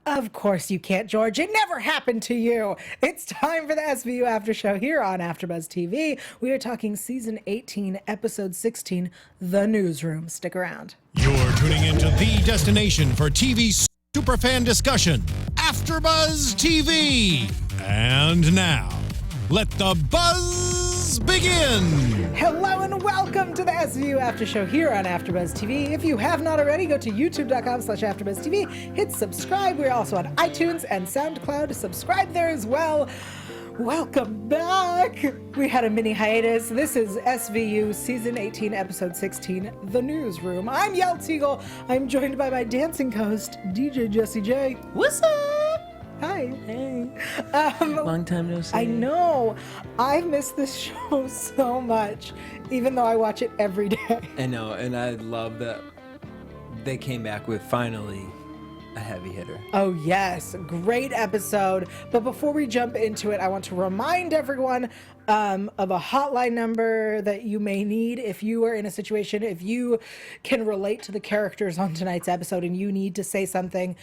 Of course you can't, George. It never happened to you. It's time for the SVU After Show here on AFTERBUZZ TV. We are talking Season 18, Episode 16, The Newsroom. Stick around. You're tuning into the destination for TV superfan discussion, AFTERBUZZ TV. And now, let the buzz begin. Hello and welcome to the SVU After Show here on AFTERBUZZ TV. If you have not already, go to youtube.com/AFTERBUZZ TV. Hit subscribe. We're also on iTunes and SoundCloud. Subscribe there as well. Welcome back. We had a mini hiatus. This is SVU Season 18, Episode 16, The Newsroom. I'm Yael Tygiel. I'm joined by my dancing host, DJ Jessie J. What's up? Hi. Hey. Long time no see. I know. I miss this show so much, even though I watch it every day. I know, and I love that they came back with finally a heavy hitter. Oh yes, great episode. But before we jump into it, I want to remind everyone of a hotline number that you may need if you are in a situation, if you can relate to the characters on tonight's episode and you need to say something.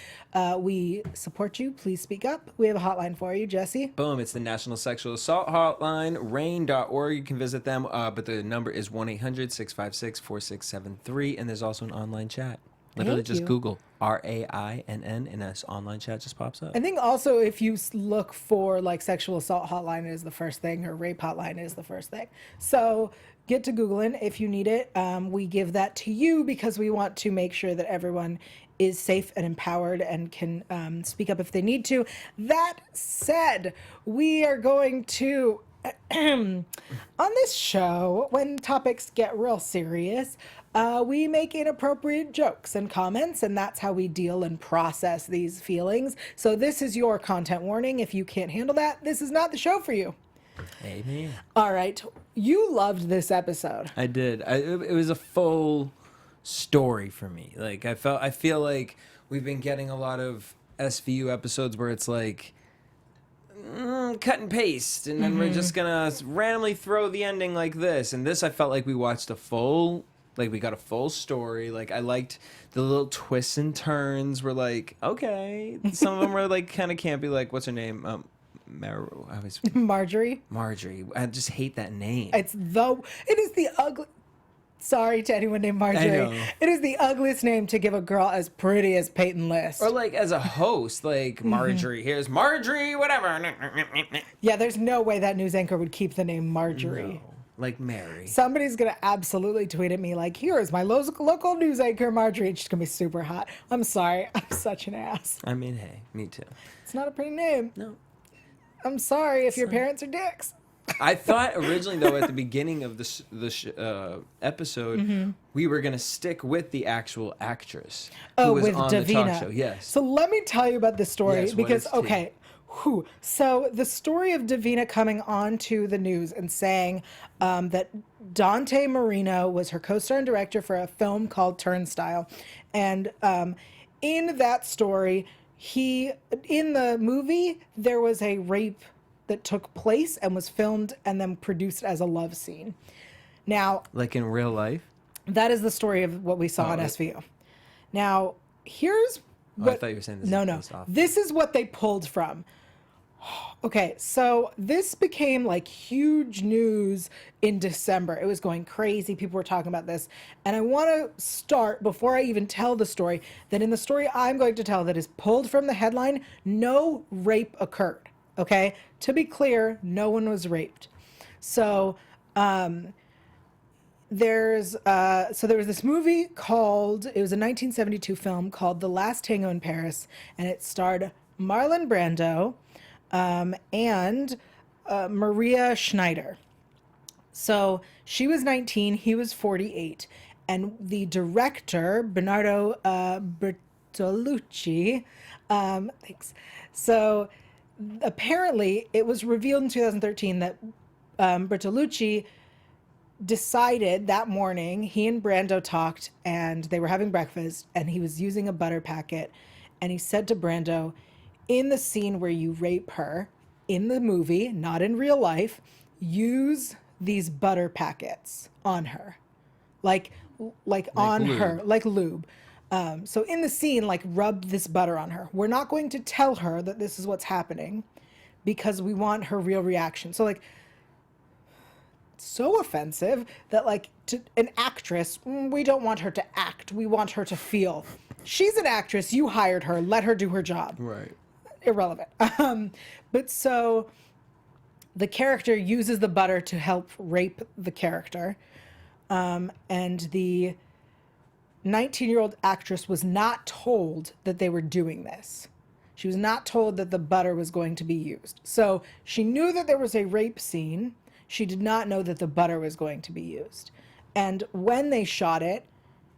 We support you. Please speak up. We have a hotline for you, Jesse. Boom, it's the National Sexual Assault Hotline, rain.org. You can visit them, but the number is 1-800-656-4673, and there's also an online chat. Literally just Google RAINN and this online chat just pops up. I think also if you look for like sexual assault hotline is the first thing, or rape hotline is the first thing. So get to Googling if you need it. We give that to you because we want to make sure that everyone is safe and empowered and can speak up if they need to. That said, we are going to, on this show, when topics get real serious, we make inappropriate jokes and comments, and that's how we deal and process these feelings. So this is your content warning. If you can't handle that, this is not the show for you. Amen. All right. You loved this episode. I did. It was a full story for me. Like I feel like we've been getting a lot of SVU episodes where it's like cut and paste, and then we're just gonna randomly throw the ending like this. And this, I felt like we watched a full. Like, we got a full story. Like, I liked the little twists and turns. We're like, okay. Some of them were, like, kind of campy. Like, what's her name? Marjorie. Marjorie. I just hate that name. It is the ugly. Sorry to anyone named Marjorie. I know. It is the ugliest name to give a girl as pretty as Peyton List. Or, like, as a host, like, Marjorie. Here's Marjorie, whatever. Yeah, there's no way that news anchor would keep the name Marjorie. No. Like Mary. Somebody's going to absolutely tweet at me like, here is my local news anchor, Marjorie. It's just going to be super hot. I'm sorry. I'm such an ass. I mean, hey, me too. It's not a pretty name. No. I'm sorry if your parents are dicks. I thought originally, though, at the beginning of this episode, we were going to stick with the actual actress who was with on Davina. the talk show. Yes. So let me tell you about this story Yes, because, what is tea? okay. So the story of Davina coming on to the news and saying that Dante Marino was her co-star and director for a film called Turnstile. And in that story, in the movie, there was a rape that took place and was filmed and then produced as a love scene. Now, Like in real life? that is the story of what we saw on SVU. Now, here's what... I thought you were saying this No. is based off. This is what they pulled from. Okay, so this became like huge news in December. It was going crazy. People were talking about this. And I want to start, before I even tell the story, that in the story I'm going to tell that is pulled from the headline, no rape occurred. Okay? To be clear, no one was raped. So, there was this movie called, it was a 1972 film called The Last Tango in Paris, and it starred Marlon Brando, and Maria Schneider. So she was 19, he was 48, and the director, Bernardo Bertolucci, thanks. So apparently it was revealed in 2013 that Bertolucci decided that morning, he and Brando talked and they were having breakfast and he was using a butter packet, and he said to Brando, in the scene where you rape her in the movie, not in real life, use these butter packets on her, like on lube. her, like lube. So in the scene, like, rub this butter on her. We're not going to tell her that this is what's happening because we want her real reaction. So, like, so offensive that, like, to an actress, we don't want her to act. We want her to feel. She's an actress. You hired her. Let her do her job. Right. Irrelevant. But so the character uses the butter to help rape the character. And the 19-year-old actress was not told that they were doing this. She was not told that the butter was going to be used. So she knew that there was a rape scene. She did not know that the butter was going to be used. And when they shot it,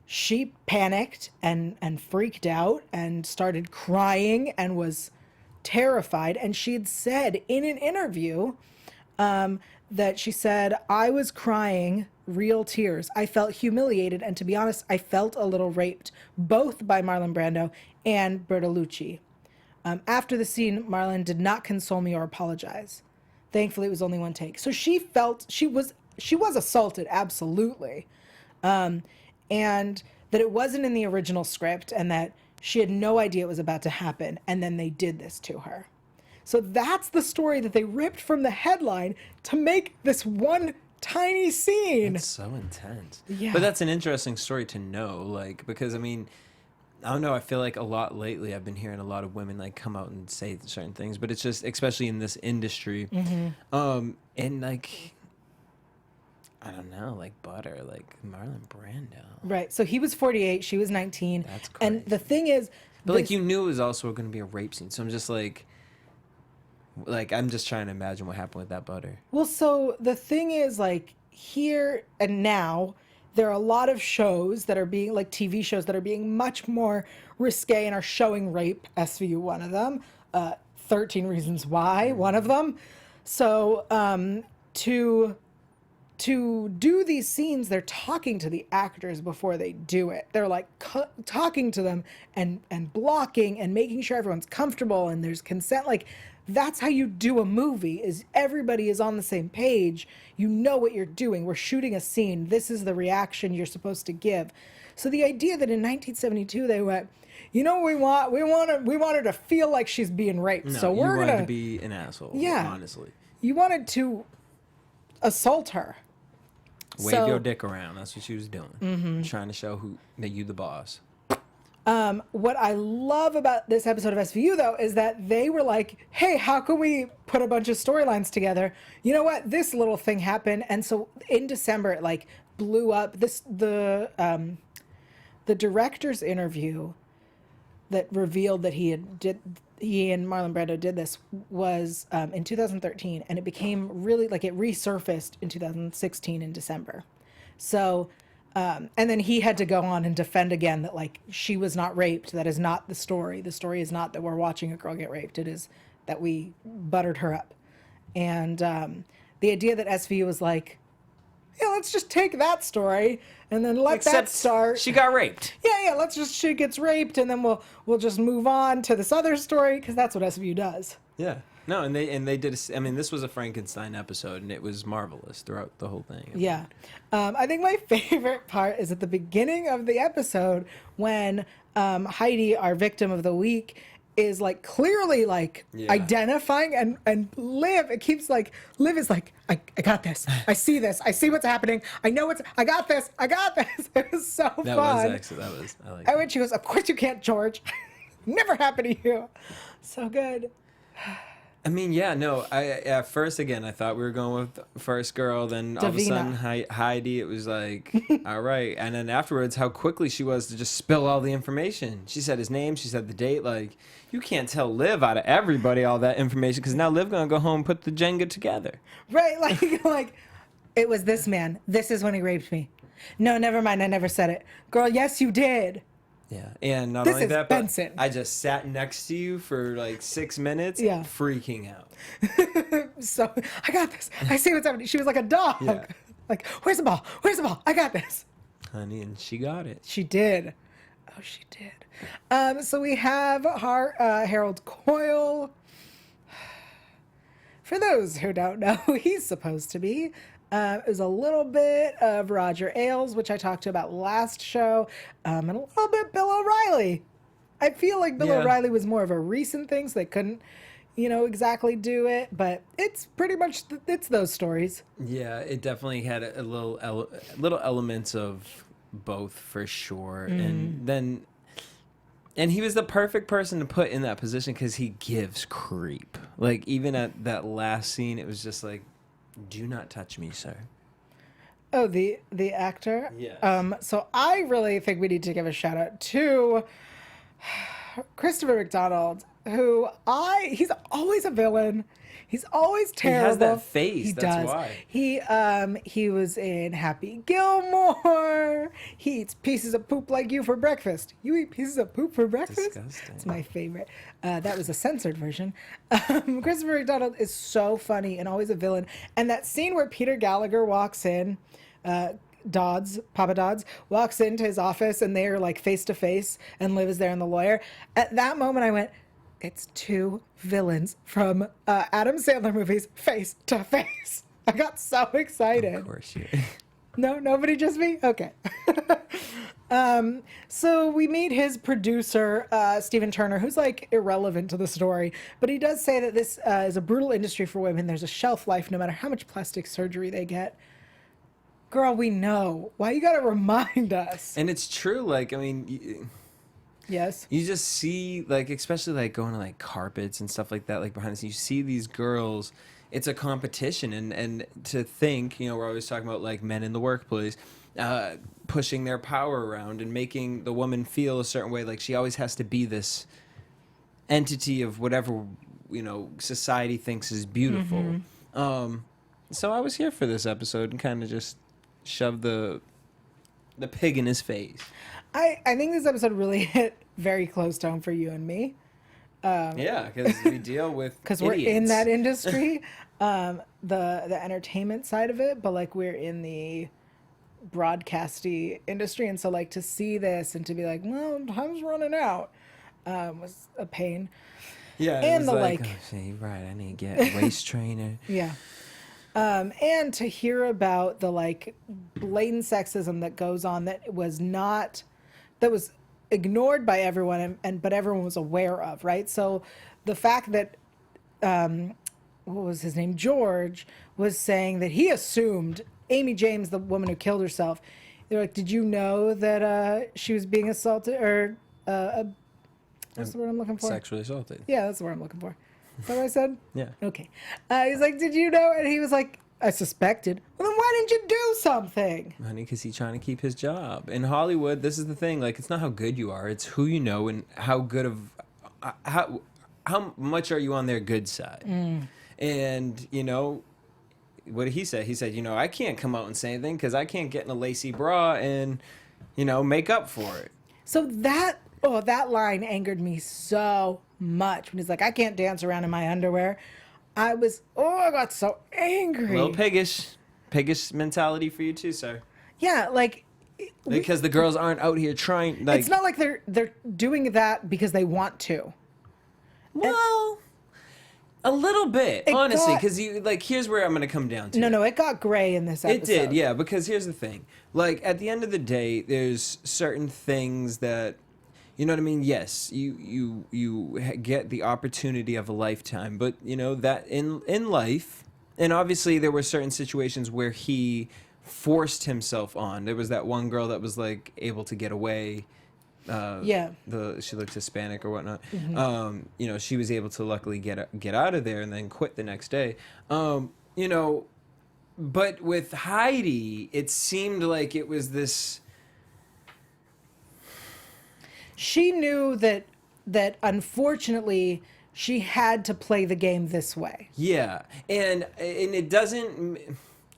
she panicked and freaked out and started crying and was terrified. And she had said in an interview that she said, I was crying real tears. I felt humiliated. And to be honest, I felt a little raped, both by Marlon Brando and Bertolucci. After the scene, Marlon did not console me or apologize. Thankfully, it was only one take. So she felt she was assaulted, absolutely. And that it wasn't in the original script and that she had no idea it was about to happen. And then they did this to her. So that's the story that they ripped from the headline to make this one tiny scene. It's so intense. Yeah. But that's an interesting story to know, like, because I mean, I don't know, I feel like a lot lately I've been hearing a lot of women like come out and say certain things, but it's just, especially in this industry, and like, I don't know, like butter, like Marlon Brando. Right. So he was 48, she was 19. That's crazy. And the thing is, But like, you knew it was also going to be a rape scene, so I'm just like I'm just trying to imagine what happened with that butter. well, so the thing is, like, here and now, there are a lot of shows that are being, like, TV shows that are being much more risque and are showing rape, SVU one of them, 13 Reasons Why, one of them. So to do these scenes, they're talking to the actors before they do it. They're like talking to them and blocking and making sure everyone's comfortable and there's consent. Like, that's how you do a movie, is everybody is on the same page. You know what you're doing. We're shooting a scene. This is the reaction you're supposed to give. So the idea that in 1972 they went, you know what we want? We want her to feel like she's being raped. No, So you we're wanted gonna to be an asshole. Yeah. Honestly, you wanted to assault her. wave So- your dick around. That's what she was doing, trying to show that you the boss. What I love about this episode of SVU, though, is that they were like, hey, how can we put a bunch of storylines together? You know what? This little thing happened. And so in December, it like blew up. The director's interview that revealed that he and Marlon Brando did this was in 2013. And it became really, like, it resurfaced in 2016 in December. So... and then he had to go on and defend again that, like, she was not raped. That is not the story. The story is not that we're watching a girl get raped. It is that we buttered her up. And the idea that SVU was like, yeah, let's just take that story and then let that start. She got raped. Yeah, she gets raped and then we'll just move on to this other story, because that's what SVU does. Yeah. No, and they did. I mean, this was a Frankenstein episode, and it was marvelous throughout the whole thing. Yeah. I think my favorite part is at the beginning of the episode when Heidi, our victim of the week, is like clearly like identifying and Liv, it keeps like, Liv is like, I got this. I see this. I see what's happening. I know I got this. It was so fun. That was actually, I like And when she goes, of course you can't, George. Never happened to you. So good. I mean, yeah, no. At first, again, I thought we were going with the first girl. Then all of a sudden, Heidi. It was like, all right. And then afterwards, how quickly she was to just spill all the information. She said his name. She said the date. Like, you can't tell Liv out of everybody all that information, because now Liv gonna go home and put the Jenga together. Right, like it was this man. This is when he raped me. No, never mind. I never said it. Girl, yes, you did. Yeah, and not This only is that, Benson. but I just sat next to you for like 6 minutes, Yeah. freaking out. So I got this. I see what's happening. She was like a dog. Yeah. Like, where's the ball? Where's the ball? I got this. Honey, and she got it. She did. Oh, she did. So we have Harold Coyle. For those who don't know who he's supposed to be, It was a little bit of Roger Ailes, which I talked about last show, and a little bit Bill O'Reilly. I feel like Bill O'Reilly was more of a recent thing, so they couldn't, exactly do it. But it's pretty much it's those stories. Yeah, it definitely had a little elements of both for sure, and he was the perfect person to put in that position because he gives creep. Like, even at that last scene, it was just like, do not touch me, sir. Oh, the actor? Yes. So I really think we need to give a shout out to Christopher McDonald, he's always a villain. He's always terrible. He has that face. He That's does. why. He was in Happy Gilmore. He eats pieces of poop like you for breakfast. You eat pieces of poop for breakfast? Disgusting. It's my favorite. That was a censored version. Christopher McDonald is so funny and always a villain. And that scene where Peter Gallagher walks in, Papa Dodds walks into his office and they're like face to face and Liv is there and the lawyer. At that moment I went, it's two villains from Adam Sandler movies face to face. I got so excited. Of course you. No, nobody, just me? Okay. So we meet his producer, Stephen Turner, who's like irrelevant to the story, but he does say that this is a brutal industry for women. There's a shelf life no matter how much plastic surgery they get. Girl, we know. Why you gotta remind us? And it's true. Like, I mean, Yes. you just see, like, especially like going to like carpets and stuff like that, like behind the scenes, you see these girls. It's a competition, and to think, we're always talking about like men in the workplace, pushing their power around and making the woman feel a certain way. Like, she always has to be this entity of whatever society thinks is beautiful. So I was here for this episode and kind of just shoved the pig in his face. I think this episode really hit very close to home for you and me. Yeah, because we deal with because we're in that industry, the entertainment side of it, but like we're in the broadcasty industry, and so like to see this and to be like, well, time's running out, was a pain. Yeah, and the oh, see, right, I need to get a waist trainer. Yeah. And to hear about the like blatant sexism that goes on that was ignored by everyone but everyone was aware of, right? So the fact that what was his name, George, was saying that he assumed Amy James, the woman who killed herself, they're like, did you know that she was being assaulted or what's the word I'm looking for? Sexually assaulted. Yeah, that's the word I'm looking for. Is that what I said? Yeah. Okay. He's like, did you know? And he was like, I suspected. Well, then why didn't you do something? Honey, because he's trying to keep his job. In Hollywood, this is the thing. Like, it's not how good you are. It's who you know and how good of... How much are you on their good side? And, what did he say? He said, I can't come out and say anything because I can't get in a lacy bra and, make up for it. So that line angered me so much when he's like, I can't dance around in my underwear. I got so angry. A little piggish mentality for you too, sir. Yeah, like because the girls aren't out here trying. Like, it's not like they're doing that because they want to. Well, a little bit, honestly, because here's where I'm gonna come down to. No, it got gray in this episode. It did, yeah. Because here's the thing: like at the end of the day, there's certain things that. You know what I mean? Yes, you get the opportunity of a lifetime, but that in life, and obviously there were certain situations where he forced himself on. There was that one girl that was like able to get away. She looked Hispanic or whatnot. Mm-hmm. She was able to luckily get out of there and then quit the next day. But with Heidi, it seemed like it was this. She knew that unfortunately she had to play the game this way. Yeah, and it doesn't.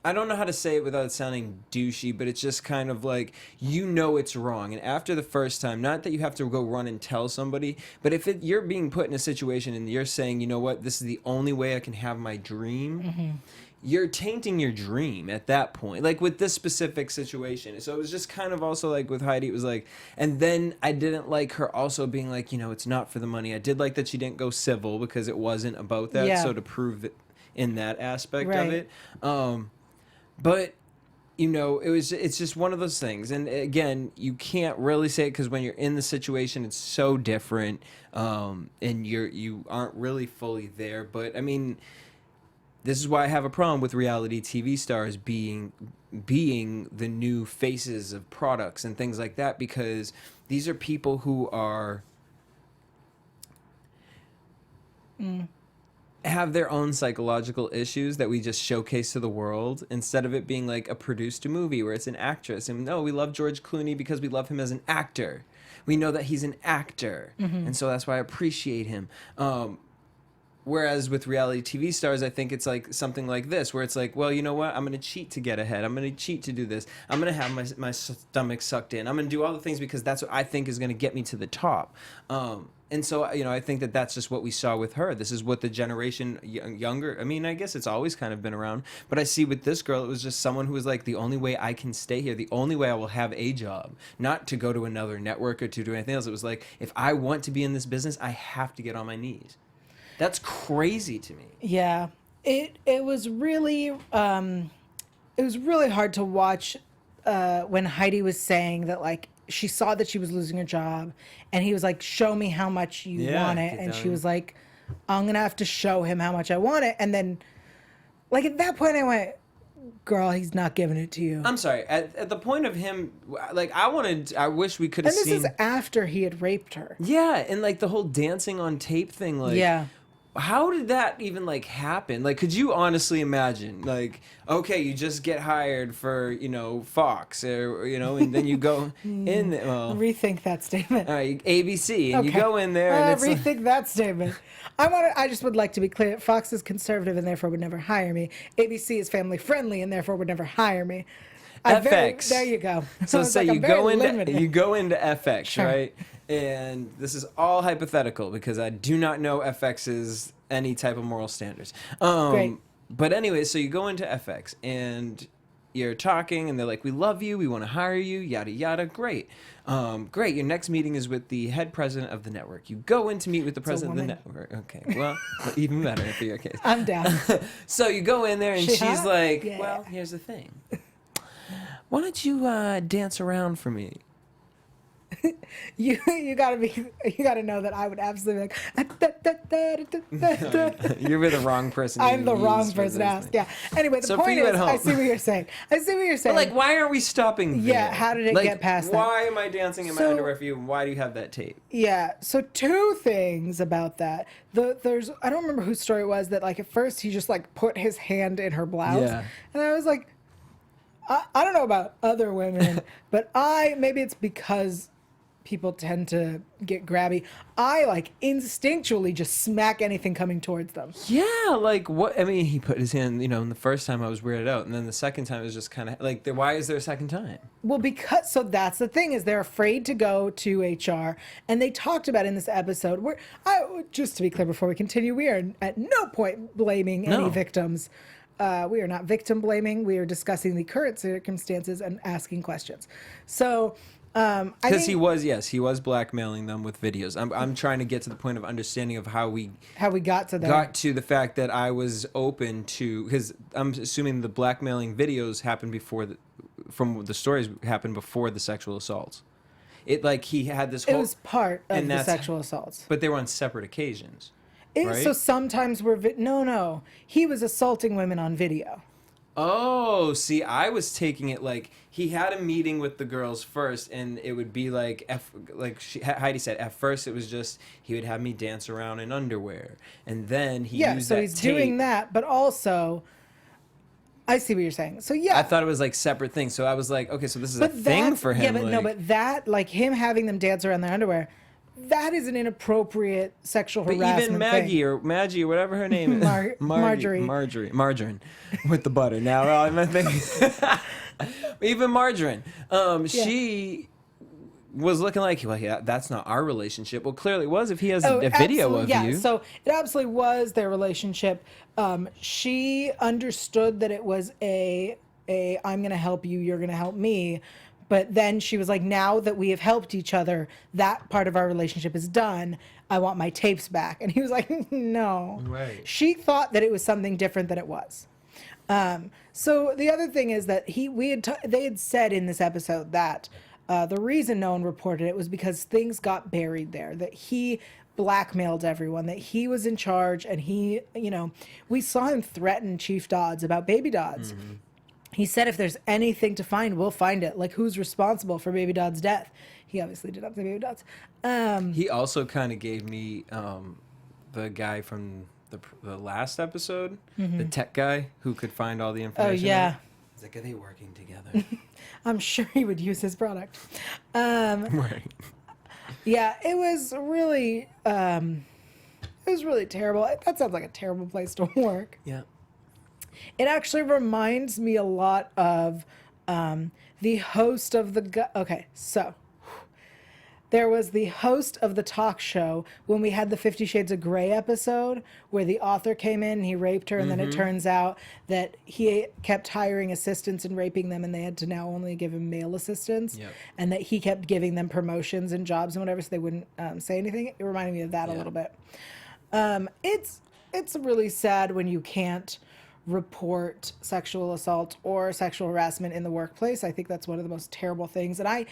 I don't know how to say it without sounding douchey, but it's just kind of like it's wrong. And after the first time, not that you have to go run and tell somebody, but if you're being put in a situation and you're saying, you know what, this is the only way I can have my dream. Mm-hmm. You're tainting your dream at that point, like with this specific situation. So it was just kind of also like with Heidi, it was like, and then I didn't like her also being like, it's not for the money. I did like that she didn't go civil because it wasn't about that. Yeah. So to prove it in that aspect of it. But it's just one of those things. And again, you can't really say it because when you're in the situation, it's so different, and you aren't really fully there. But I mean, this is why I have a problem with reality TV stars being the new faces of products and things like that, because these are people who are have their own psychological issues that we just showcase to the world, instead of it being like a produced movie where it's an actress. And no, we love George Clooney because we love him as an actor. We know that he's an actor, and so that's why I appreciate him. Whereas with reality TV stars, I think it's like something like this, where it's like, well, you know what? I'm going to cheat to get ahead. I'm going to cheat to do this. I'm going to have my stomach sucked in. I'm going to do all the things because that's what I think is going to get me to the top. And so, I think that that's just what we saw with her. This is what the generation younger, I mean, I guess it's always kind of been around. But I see with this girl, it was just someone who was like, the only way I can stay here, the only way I will have a job, not to go to another network or to do anything else. It was like, if I want to be in this business, I have to get on my knees. That's crazy to me. Yeah, it was really hard to watch when Heidi was saying that, like, she saw that she was losing her job, and he was like, "Show me how much you want it," and she was like, "I'm gonna have to show him how much I want it," and then, like, at that point, I went, "Girl, he's not giving it to you." I'm sorry. At the point of him, like, I wish we could have seen. seen. And this is after he had raped her. Yeah, and like the whole dancing on tape thing, like. Yeah. How did that even like happen? Like, could you honestly imagine, like, okay, you just get hired for, Fox, or, and then you go in there, well, rethink that statement. All right, ABC, and you go in there and it's rethink that statement. I just would like to be clear. Fox is conservative and therefore would never hire me. ABC is family friendly and therefore would never hire me. FX. There you go. So say like you go into FX, sure. Right? And this is all hypothetical because I do not know FX's any type of moral standards. Great. But anyway, so you go into FX and you're talking and they're like, "We love you. We want to hire you, yada, yada." Great. Great. Your next meeting is with the head president of the network. You go in to meet with the president of the network. Okay. Well, even better for your case. I'm down. So you go in there and she's hot? like, Yeah. "Well, here's the thing. Why don't you dance around for me?" You gotta know that I would absolutely You're with the wrong person. I'm the wrong person to ask. Yeah. Anyway, the point is, I see what you're saying. But like, why aren't we stopping there? Yeah. How did it get past that? Why am I dancing in my underwear for you? And why do you have that tape? Yeah. So two things about that. There's I don't remember whose story it was that, like, at first he just like put his hand in her blouse, and I was like, I don't know about other women, but maybe it's because people tend to get grabby. I like instinctually just smack anything coming towards them. Yeah, like what? I mean, he put his hand, and the first time I was weirded out, and then the second time it was just kind of like, why is there a second time? Well, so that's the thing, is they're afraid to go to HR, and they talked about in this episode where, just to be clear before we continue, we are at no point blaming any victims. We are not victim blaming. We are discussing the current circumstances and asking questions. So. Because he was blackmailing them with videos. I'm trying to get to the point of understanding of how we got to that. Got to the fact that I was open to, because I'm assuming the blackmailing videos happened from the stories happened before the sexual assaults. It he had this whole. It was part of the sexual assaults, but they were on separate occasions. Right? So sometimes no, he was assaulting women on video. Oh, see, I was taking it like he had a meeting with the girls first, and it would be like Heidi said, at first it was just he would have me dance around in underwear, and then he used that tape. He's doing that, but also, I see what you're saying. So yeah, I thought it was like separate things. So I was like, okay, so this is a thing for him. Yeah, but but that, like him having them dance around their underwear, that is an inappropriate sexual harassment. Even Maggie or whatever her name is, Margarine, with the butter. Now I'm thinking, even Margarine, she was looking like, well, yeah, that's not our relationship. Well, clearly it was if he has a video of you. Yeah, so it absolutely was their relationship. She understood that it was a I'm going to help you, you're going to help me. But then she was like, now that we have helped each other, that part of our relationship is done. I want my tapes back. And he was like, no. Right. She thought that it was something different than it was. So the other thing is that they had said in this episode that the reason no one reported it was because things got buried there, that he blackmailed everyone, that he was in charge, and he, we saw him threaten Chief Dodds about Baby Dodds. He said, if there's anything to find, we'll find it. Like, who's responsible for Baby Dodd's death? He obviously did not say Baby Dodd's. He also kind of gave me the guy from the last episode, the tech guy who could find all the information. Oh, yeah. He's like, are they working together? I'm sure he would use his product. Right. Yeah, it was really terrible. That sounds like a terrible place to work. Yeah. It actually reminds me a lot of the host of the... Okay, so there was the host of the talk show when we had the 50 Shades of Grey episode where the author came in and he raped her, and then it turns out that he kept hiring assistants and raping them, and they had to now only give him male assistants, and that he kept giving them promotions and jobs and whatever so they wouldn't say anything. It reminded me of that a little bit. It's really sad when you can't report sexual assault or sexual harassment in the workplace. I think that's one of the most terrible things. And I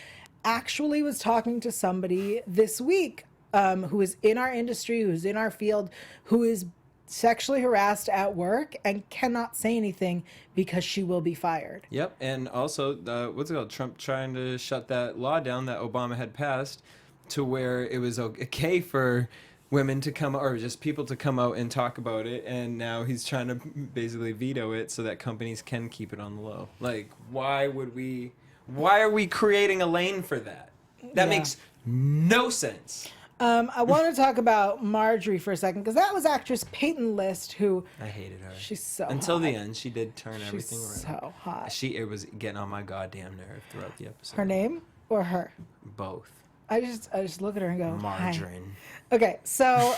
actually was talking to somebody this week who is in our industry, who's in our field, who is sexually harassed at work and cannot say anything because she will be fired. Yep. And also, what's it called? Trump trying to shut that law down that Obama had passed to where it was okay for women to come, or just people to come out and talk about it, and now he's trying to basically veto it so that companies can keep it on the low. Like, why are we creating a lane for that? That makes no sense. I want to talk about Marjorie for a second, because that was actress Peyton List, who... I hated her. She's so Until hot. the end, she did turn everything around. She's so hot. It was getting on my goddamn nerve throughout the episode. Her name or her? Both. I just look at her and go, Margarine. Hi. Okay, so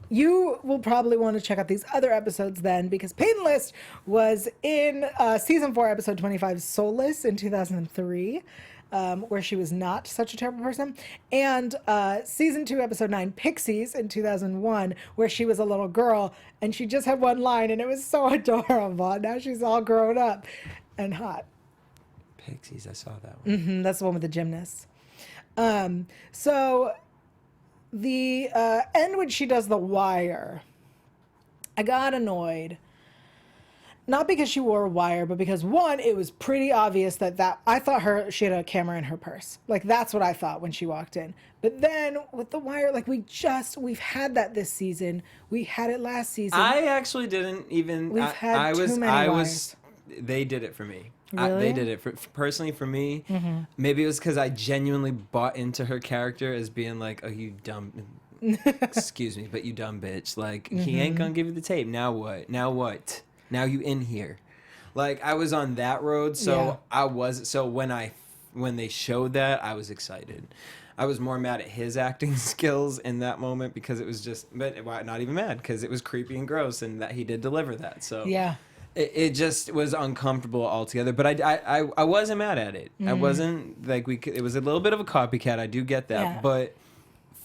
you will probably want to check out these other episodes then, because Peyton List was in season 4, episode 25, Soulless in 2003, where she was not such a terrible person, and season 2, episode 9, Pixies in 2001, where she was a little girl and she just had one line and it was so adorable. Now she's all grown up and hot. Pixies, I saw that one. That's the one with the gymnasts. So the end when she does the wire, I got annoyed. Not because she wore a wire, but because, one, it was pretty obvious that I thought she had a camera in her purse. Like, that's what I thought when she walked in. But then with the wire, like, we've had that this season. We had it last season. I actually didn't even. We've had too many wires. They did it for me. Really? They did it personally for me. Maybe it was because I genuinely bought into her character as being like, "Oh, you dumb, excuse me, but you dumb bitch. Like, he ain't gonna give you the tape. Now what? Now what? Now you in here?" Like, I was on that road, so when they showed that, I was excited. I was more mad at his acting skills in that moment because it was just, but not even mad because it was creepy and gross, and that he did deliver that. So Yeah. It just was uncomfortable altogether, but I wasn't mad at it. I wasn't like it was a little bit of a copycat. I do get that, but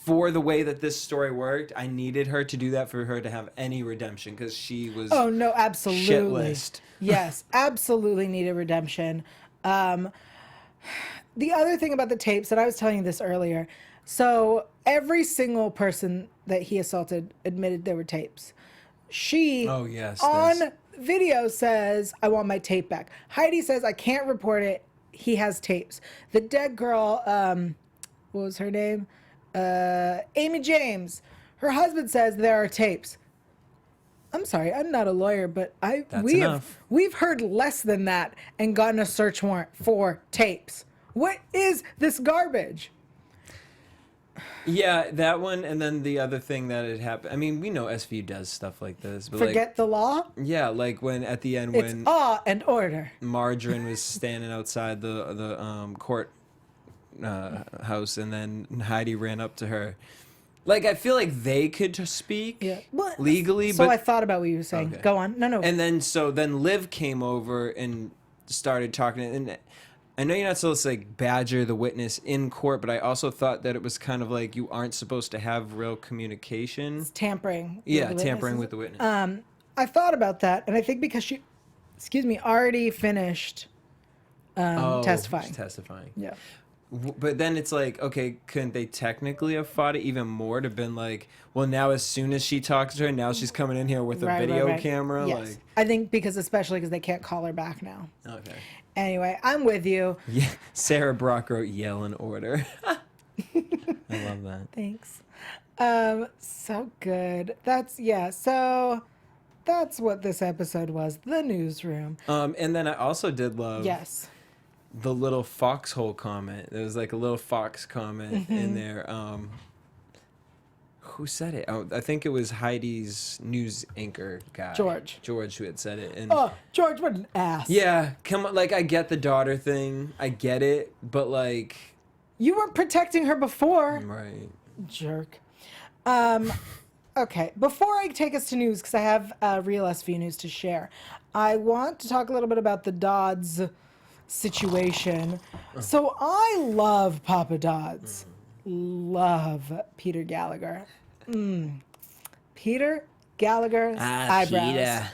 for the way that this story worked, I needed her to do that for her to have any redemption, because she was absolutely shit list. Yes, absolutely needed redemption. The other thing about the tapes, and I was telling you this earlier, so every single person that he assaulted admitted there were tapes. She on video says, "I want my tape back." Heidi says, "I can't report it. He has tapes." The dead girl, what was her name? Amy James. Her husband says there are tapes. I'm sorry, I'm not a lawyer, but we've heard less than that and gotten a search warrant for tapes. What is this garbage? Yeah, that one, and then the other thing that had happened. I mean, we know SVU does stuff like this. But Forget the law? Yeah, like when at the end It's when law and order. Margarine was standing outside the court house, and then Heidi ran up to her. Like, I feel like they could just speak legally. So but I thought about what you were saying. Okay. Go on. No. And then Liv came over and started talking, and I know you're not supposed to like badger the witness in court, but I also thought that it was kind of like you aren't supposed to have real communication. It's tampering. Yeah, tampering with the witness. I thought about that, and I think because excuse me, already finished testifying. She's testifying. Yeah. But then it's like, okay, couldn't they technically have fought it even more to been like, well, now as soon as she talks to her, now she's coming in here with a video camera? Yes. Like, I think especially because they can't call her back now. okay. Anyway, I'm with you. Yeah, Sarah Brock wrote Yell in order. I love that. Thanks. So good. So that's what this episode was, the newsroom. And then I also did love Yes. the little foxhole comment. There was like a little fox comment in there. Who said it? Oh, I think it was Heidi's news anchor guy. George who had said it. And Oh, George, what an ass. yeah, come on, like I get the daughter thing. I get it, but like You weren't protecting her before. right. Jerk. Okay, before I take us to news, because I have real SVU news to share, I want to talk a little bit about the Dodds situation. So I love Papa Dodds. Love Peter Gallagher. Peter Gallagher's eyebrows.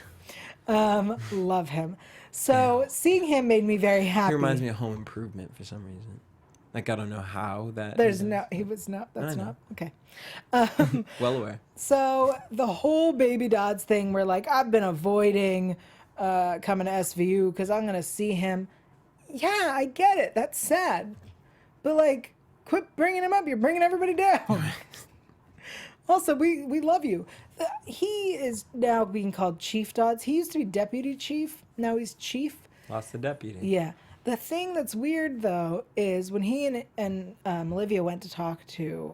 Love him. So seeing him made me very happy. He reminds me of Home Improvement for some reason. Like I don't know how that. There's no, he was not, that's I know. not, okay. Well aware. So the whole Baby Dodds thing, where like I've been avoiding coming to SVU because I'm gonna see him. Yeah, I get it. That's sad, but like, quit bringing him up. You're bringing everybody down. Also, we love you. He is now being called Chief Dodds. He used to be Deputy Chief. Now he's Chief. Lost the deputy. Yeah. The thing that's weird though is when he and Olivia went to talk to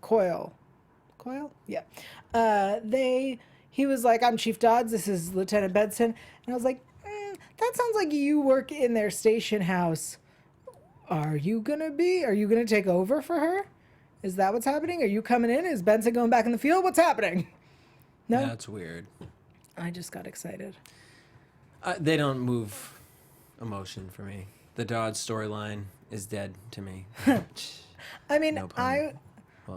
Coyle, yeah, he was like, I'm Chief Dodds, this is Lieutenant Benson, and I was like, that sounds like you work in their station house. Are you gonna take over for her? Is that what's happening? Are you coming in? Is Benson going back in the field? What's happening? No, That's weird. I just got excited. They don't move emotion for me. The Dodds storyline is dead to me. I mean, No pun.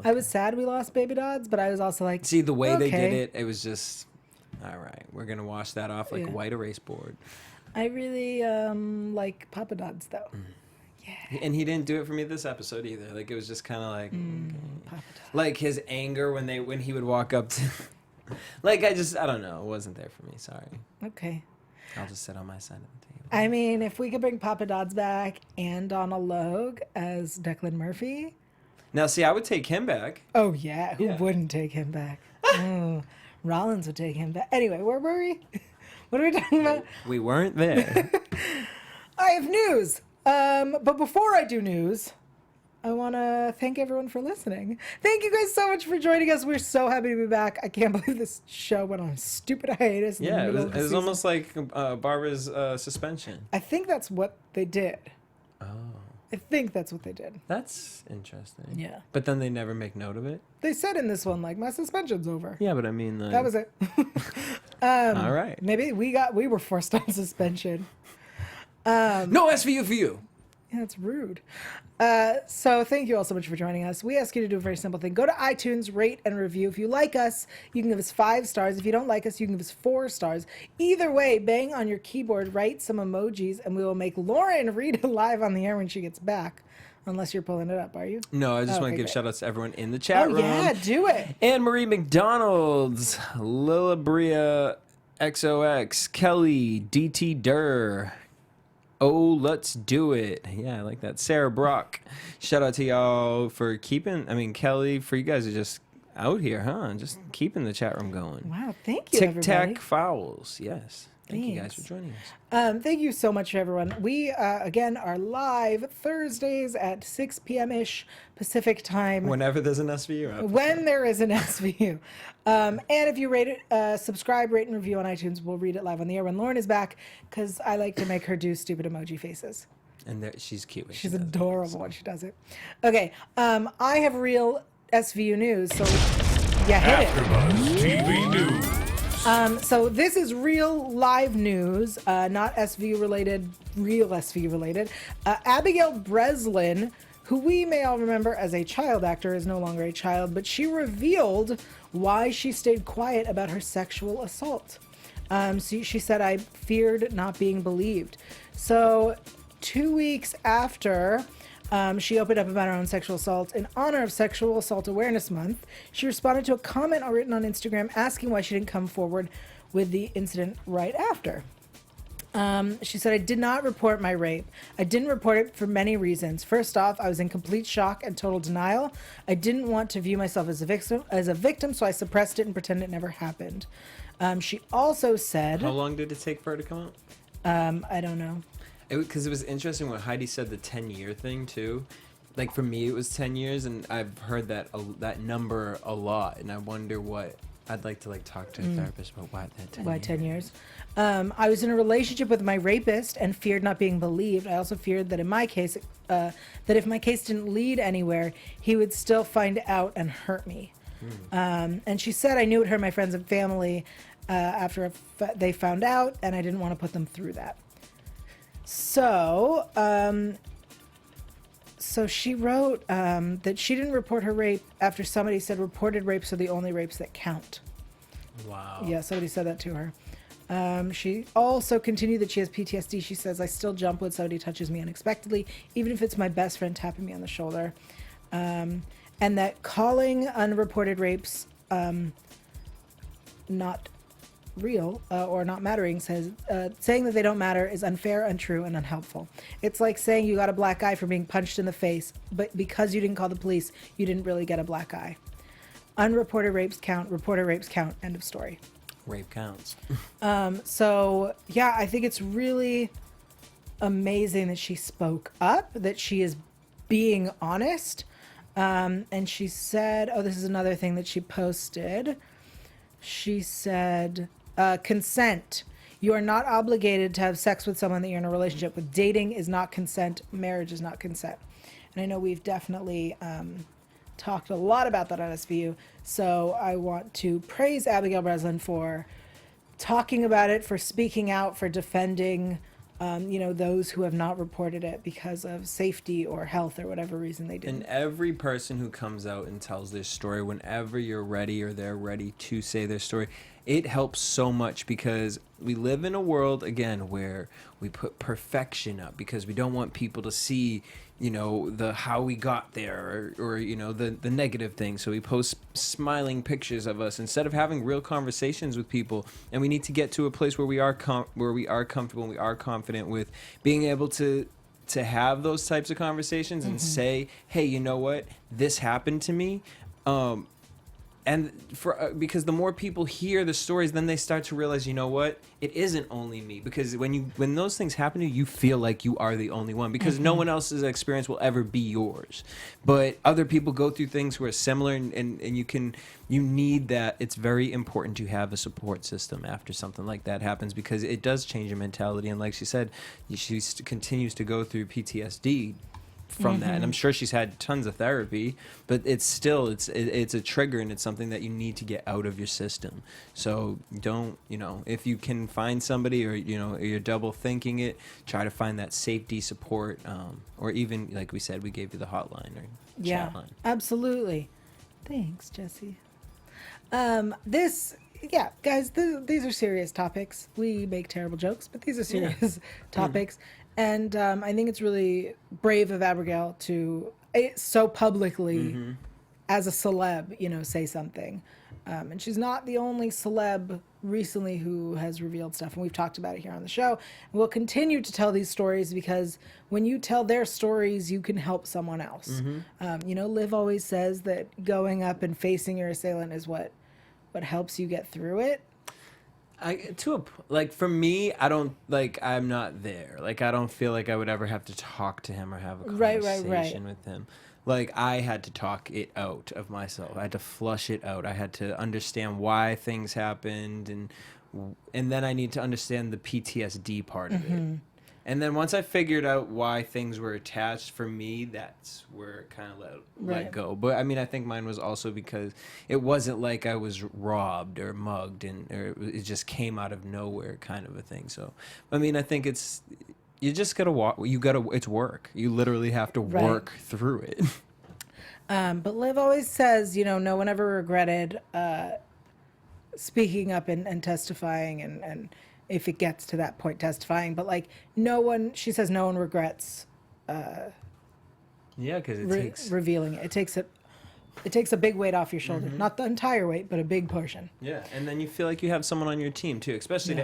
I was sad we lost Baby Dodds, but I was also like, See, the way they did okay. it was just, all right, we're going to wash that off like a Yeah. white erase board. I really like Papa Dodds though. And he didn't do it for me this episode either. Like, it was just kind of like, Papa Dodds. like his anger when he would walk up to, like, I don't know. It wasn't there for me. Sorry. Okay. I'll just sit on my side of the table. I mean, if we could bring Papa Dodds back and Donald Logue as Declan Murphy. Now, see, I would take him back. Oh, yeah. Who Yeah. wouldn't take him back? Rollins would take him back. Anyway, where were we? What are we talking about? We weren't there. I have news. But before I do news, I want to thank everyone for listening. Thank you guys so much for joining us. We're so happy to be back. I can't believe this show went on a stupid hiatus. In the Yeah, it middle was, of the it was season. almost like Barbara's suspension. I think that's what they did. Oh, I think that's what they did. that's interesting. Yeah. But then they never make note of it. They said in this one, like, my suspension's over. Yeah, but I mean, like, That was it. all right. Maybe we were forced on suspension. No SVU for you. Yeah, that's rude. So thank you all so much for joining us. We ask you to do a very simple thing. Go to iTunes, rate and review. If you like us, you can give us 5 stars. If you don't like us, you can give us 4 stars. Either way, bang on your keyboard, write some emojis, and we will make Lauren read it live on the air when she gets back. Unless you're pulling it up, are you? No, I just Okay, want to give great. shout outs to everyone in the chat Oh, room. yeah, do it. Anne Marie McDonald's, Lilabria XOX, Kelly, DT Durr. Oh, let's do it. Yeah, I like that. Sarah Brock. Shout out to y'all for Kelly, for you guys are just out here, huh? Just keeping the chat room going. Wow, thank you, Tic everybody. Tac Fowls. Yes. Thank you guys Thanks. for joining us. Thank you so much, everyone. We, again, are live Thursdays at 6 p.m.-ish Pacific time. Whenever there's an SVU episode. When there is an SVU. And if you rate it, subscribe, rate, and review on iTunes, we'll read it live on the air when Lauren is back, because I like to make her do stupid emoji faces. And she's cute. When She's she does it. adorable when she does it. Okay, I have real SVU news, so yeah, hit it. AfterBuzz TV News. So this is real live news, not SVU related, real SVU related. Abigail Breslin, who we may all remember as a child actor, is no longer a child, but she revealed why she stayed quiet about her sexual assault. So she said, I feared not being believed. So 2 weeks after she opened up about her own sexual assault in honor of Sexual Assault Awareness Month, she responded to a comment written on Instagram asking why she didn't come forward with the incident right after. She said, I did not report my rape. I didn't report it for many reasons. First off, I was in complete shock and total denial. I didn't want to view myself as a victim, so I suppressed it and pretended it never happened. She also said... How long did it take for her to come out? I don't know. Because it was interesting when Heidi said the 10-year thing, too. Like, for me, it was 10 years, and I've heard that number a lot, and I wonder what... I'd like to, talk to a therapist about why that 10 years. Why 10 years? I was in a relationship with my rapist and feared not being believed. I also feared that in my case, that if my case didn't lead anywhere, he would still find out and hurt me. And she said, I knew it hurt my friends and family after they found out, and I didn't want to put them through that. So she wrote that she didn't report her rape after somebody said reported rapes are the only rapes that count. Wow. Yeah, somebody said that to her. She also continued that she has PTSD. She says, I still jump when somebody touches me unexpectedly, even if it's my best friend tapping me on the shoulder. And that calling unreported rapes not real or not mattering, saying that they don't matter is unfair, untrue, and unhelpful. It's like saying you got a black eye for being punched in the face, but because you didn't call the police, you didn't really get a black eye. Unreported rapes count, reported rapes count, end of story. Rape counts. So, yeah, I think it's really amazing that she spoke up, that she is being honest. And she said, this is another thing that she posted. She said, consent. You are not obligated to have sex with someone that you're in a relationship with. Dating is not consent. Marriage is not consent. And I know we've definitely talked a lot about that on SVU. So I want to praise Abigail Breslin for talking about it, for speaking out, for defending, those who have not reported it because of safety or health or whatever reason they didn't. And every person who comes out and tells their story, whenever you're ready or they're ready to say their story, it helps so much because we live in a world, again, where we put perfection up because we don't want people to see, the how we got there or the negative things. So we post smiling pictures of us instead of having real conversations with people. And we need to get to a place where we are comfortable and we are confident with being able to have those types of conversations and say, hey, you know what? This happened to me. And because the more people hear the stories, then they start to realize, you know what? It isn't only me. Because when those things happen to you, you feel like you are the only one. Because no one else's experience will ever be yours. But other people go through things who are similar, and you need that. It's very important to have a support system after something like that happens because it does change your mentality. And like she said, she continues to go through PTSD from that, and I'm sure she's had tons of therapy, but it's a trigger, and it's something that you need to get out of your system. So don't, if you can find somebody or you're double thinking it, try to find that safety support, or even like we said, we gave you the hotline or chat line. Absolutely. Thanks, Jesse. Guys, these are serious topics. We make terrible jokes, but these are serious topics. And I think it's really brave of Abigail to so publicly, as a celeb, say something. And she's not the only celeb recently who has revealed stuff. And we've talked about it here on the show. And we'll continue to tell these stories because when you tell their stories, you can help someone else. Liv always says that going up and facing your assailant is what helps you get through it. For me, I'm not there. I don't feel like I would ever have to talk to him or have a conversation with him. I had to talk it out of myself. I had to flush it out. I had to understand why things happened, and then I need to understand the PTSD part of it. And then once I figured out why things were attached, for me, that's where it kind of let go. But I mean, I think mine was also because it wasn't like I was robbed or mugged or it just came out of nowhere kind of a thing. So, I mean, I think you just got to walk. It's work. You literally have to work through it. But Liv always says, no one ever regretted speaking up and testifying and if it gets to that point testifying, but like she says no one regrets Yeah, because it takes... revealing it. It takes a big weight off your shoulder. Not the entire weight, but a big portion. Yeah, and then you feel like you have someone on your team too, especially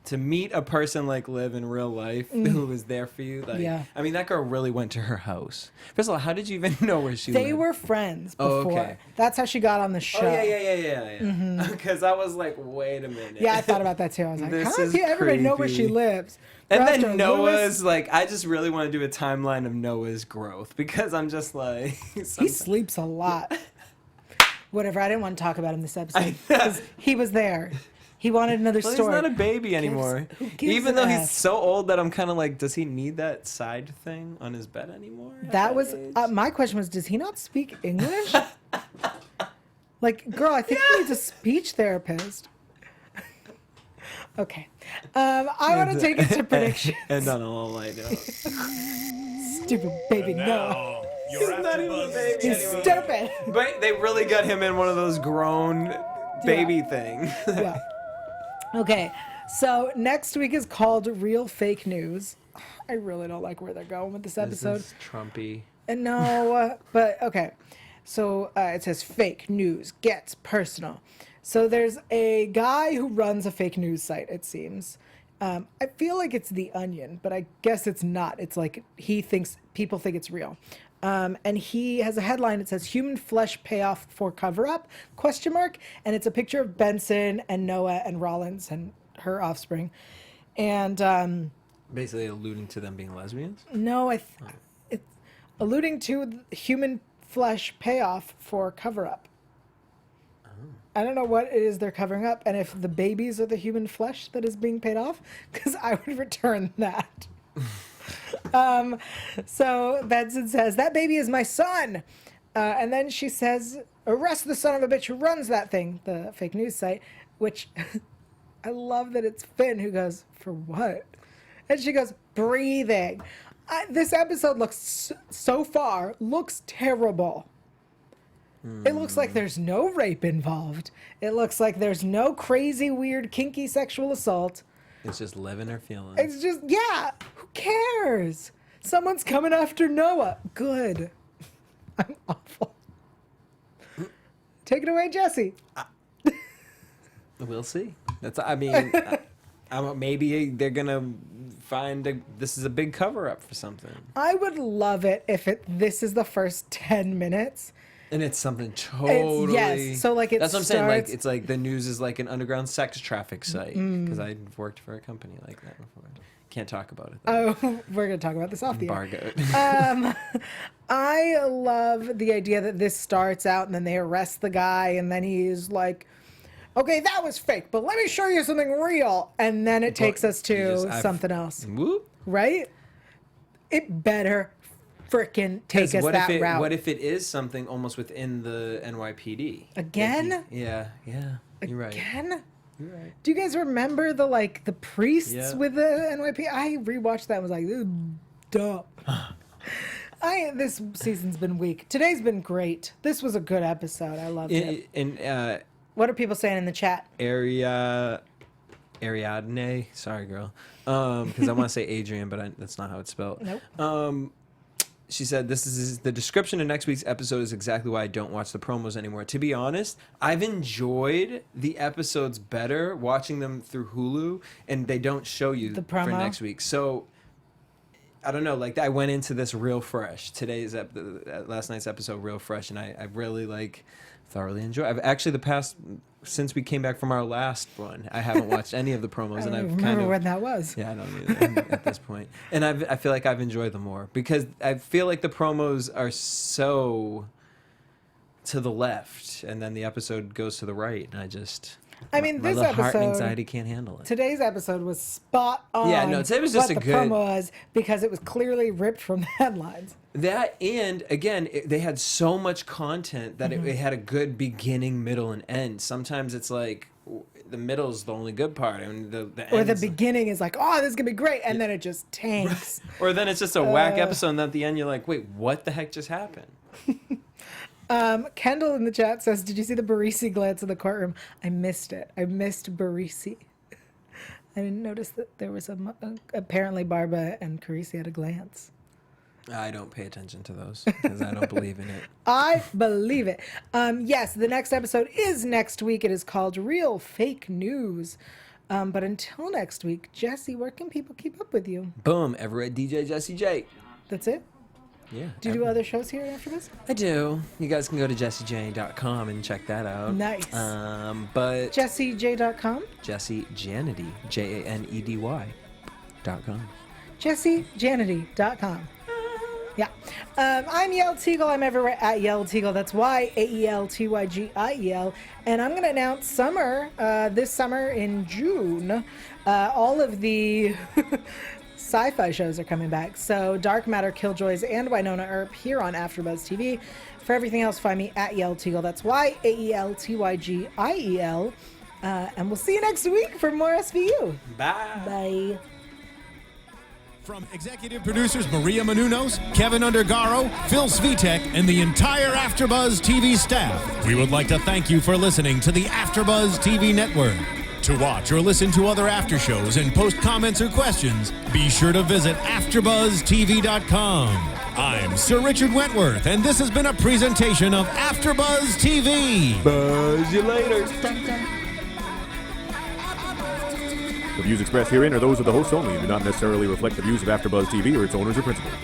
to meet a person like Liv in real life who was there for you. Like, I mean, that girl really went to her house. First of all, how did you even know where she lived? They were friends before. Oh, okay. That's how she got on the show. Oh, yeah. Because I was like, wait a minute. Yeah, I thought about that too. I was like, This how does is everybody know where she creepy. lives? And After then Noah's, like, I just really want to do a timeline of Noah's growth because I'm just like... He sleeps a lot. Whatever, I didn't want to talk about him this episode because he was there. He wanted another story. He's not a baby anymore. Even though he's so old that I'm kind of like, does he need that side thing on his bed anymore? That was my question was, does he not speak English? Like, girl, I think he needs a speech therapist. Okay. I want to take it to predictions. And on a little light note. Stupid baby Noah. You're He's not even a baby He's anymore. stupid. But they really got him in one of those grown baby things. Yeah. Okay, so next week is called Real Fake News. I really don't like where they're going with this episode. This is Trumpy. And no, but okay. So it says fake news gets personal. So there's a guy who runs a fake news site, it seems. I feel like it's The Onion, but I guess it's not. It's like people think it's real. And he has a headline that says human flesh payoff for cover-up, ? And it's a picture of Benson and Noah and Rollins and her offspring. And Basically alluding to them being lesbians? no, it's alluding to human flesh payoff for cover-up. I don't know what it is they're covering up, and if the babies are the human flesh that is being paid off, because I would return that. So Benson says, that baby is my son. And then she says, arrest the son of a bitch who runs that thing, the fake news site, which I love that it's Finn who goes, for what? And she goes, breathing. This episode so far looks terrible. It looks like there's no rape involved. It looks like there's no crazy, weird, kinky sexual assault. It's just living her feelings. It's just, who cares? Someone's coming after Noah. Good. I'm awful. Take it away, Jesse. We'll see. Maybe they're going to find this is a big cover-up for something. I would love it if this is the first 10 minutes. And it's something totally... Yes, so like That's what I'm saying. Like, it's like the news is like an underground sex traffic site. Because I've worked for a company like that before. Can't talk about it, though. Oh, we're going to talk about this off the air. Embargoed. I love the idea that this starts out and then they arrest the guy and then he's like, okay, that was fake, but let me show you something real. And then it takes us to something else. Whoop. Right? It better freaking take us that route. What if it is something almost within the NYPD? Again? Yeah. You're right. Again? You're right. Do you guys remember the priests with the NYPD? I rewatched that and was like, this is dumb. This season's been weak. Today's been great. This was a good episode. I loved it. And what are people saying in the chat? Ariadne, sorry girl, because I want to say Adrian, but that's not how it's spelled. Nope. She said, this is the description of next week's episode is exactly why I don't watch the promos anymore. To be honest, I've enjoyed the episodes better watching them through Hulu, and they don't show you the for promo next week. So I don't know, like I went into this real fresh. Last night's episode real fresh, and I really thoroughly enjoyed. I've actually since we came back from our last one, I haven't watched any of the promos, and I've remember when that was. Yeah, I don't either at this point. And I feel like I've enjoyed them more because I feel like the promos are so to the left, and then the episode goes to the right, and this episode, heart and anxiety can't handle it. Today's episode was spot on. Yeah, no, today was just what the promo was because it was clearly ripped from the headlines. That, and again, they had so much content that it had a good beginning, middle, and end. Sometimes it's like the middle's the only good part, and the beginning is like, oh, this is gonna be great, and then it just tanks. Or then it's just a whack episode, and at the end you're like, wait, what the heck just happened? Kendall in the chat says, "Did you see the Barisi glance in the courtroom? I missed it. I missed Barisi. I didn't notice that there was apparently Barba and Carisi had a glance." I don't pay attention to those because I don't believe in it. I believe it. Yes, the next episode is next week. It is called Real Fake News. But until next week, Jesse, where can people keep up with you? Boom, everywhere DJ Jesse J. That's it? Yeah. Do you do other shows here after this? I do. You guys can go to jessej.com and check that out. Nice. But JesseJ.com? Jesse Janedy, JANEDY.com. JesseJanedy.com. Yeah. I'm Yael Tygiel. I'm everywhere at Yael Tygiel. That's YAELTYGIEL. And I'm going to announce summer, this summer in June. All of the sci-fi shows are coming back. So Dark Matter, Killjoys, and Winona Earp here on AfterBuzz TV. For everything else, find me at Yael Tygiel. That's YAELTYGIEL. And we'll see you next week for more SVU. Bye. Bye. From executive producers Maria Menounos, Kevin Undergaro, Phil Svitek, and the entire AfterBuzz TV staff, we would like to thank you for listening to the AfterBuzz TV network. To watch or listen to other after shows and post comments or questions, be sure to visit AfterBuzzTV.com. I'm Sir Richard Wentworth, and this has been a presentation of AfterBuzz TV. Buzz you later. The views expressed herein are those of the hosts only and do not necessarily reflect the views of AfterBuzz TV or its owners or principals.